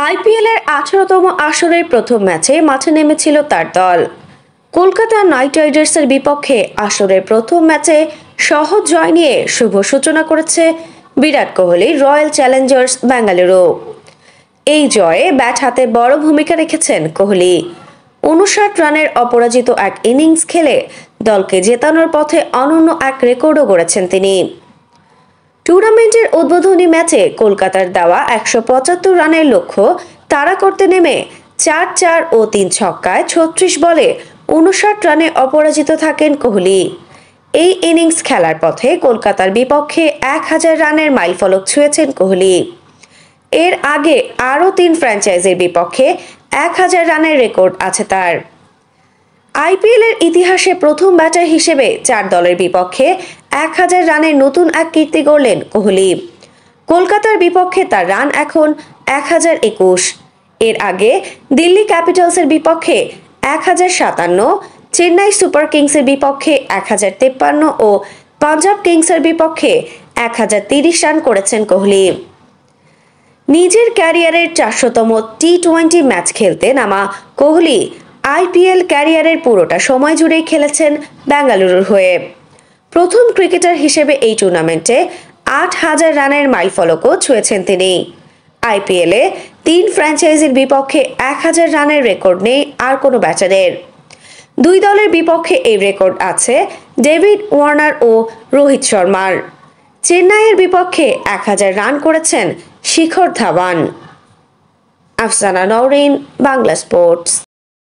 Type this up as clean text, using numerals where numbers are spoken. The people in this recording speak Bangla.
আইপিএলের 18তম আসরের প্রথম ম্যাচে মাঠে নেমেছিল তার দল। কলকাতা নাইট রাইডার্সের বিপক্ষে আসরের প্রথম ম্যাচে সহজ জয় নিয়ে শুভ সূচনা করেছে বিরাট কোহলি রয়্যাল চ্যালেঞ্জার্স বেঙ্গালুরু। এই জয়ে ব্যাট হাতে বড় ভূমিকা রেখেছেন কোহলি। 59 রানের অপরাজিত এক ইনিংস খেলে দলকে জেতানোর পথে অনন্য এক রেকর্ডও গড়েছেন তিনি। টুর্নামেন্টের উদ্বোধনী ম্যাচে কলকাতার দেওয়া 175 রানের লক্ষ্য তাড়া করতে নেমে 4-4 ও 3 ছক্কায় 36 বলে 59 রানে অপরাজিত থাকেন কোহলি। এই ইনিংস খেলার পথে কলকাতার বিপক্ষে 1000 রানের মাইলফলক ছুঁয়েছেন কোহলি। এর আগে আরও 3 ফ্র্যাঞ্চাইজির বিপক্ষে 1000 রানের রেকর্ড আছে তার। আইপিএলের ইতিহাসে প্রথম ব্যাটার হিসেবে 4 দলের বিপক্ষে 1000 রানের নতুন এক কীর্তি গড়লেন কোহলি। কলকাতার বিপক্ষে তার রান এখন 1021। এর আগে দিল্লি ক্যাপিটালসের বিপক্ষে 1057, চেন্নাই সুপার কিংসের বিপক্ষে 1053 ও পাঞ্জাব কিংসের বিপক্ষে 1030 রান করেছেন কোহলি। নিজের ক্যারিয়ারের 400তম টি-20 ম্যাচ খেলতে নামা কোহলি আইপিএল ক্যারিয়ারের পুরোটা সময় জুড়েই খেলেছেন বেঙ্গালুরুর হয়ে। প্রথম ক্রিকেটার হিসেবে এই টুর্নামেন্টে 8000 রানের মাইলফলকও ছুঁয়েছেন তিনি। আইপিএলে 3 ফ্র্যাঞ্চাইজির বিপক্ষে 1000 রানের রেকর্ড নেই আর কোনো ব্যাটারের। 2 দলের বিপক্ষে এই রেকর্ড আছে ডেভিড ওয়ার্নার ও রোহিত শর্মার। চেন্নাইয়ের বিপক্ষে 1000 রান করেছেন শিখর ধাওয়ান। আফসানা নওরিন, বাংলা স্পোর্টস।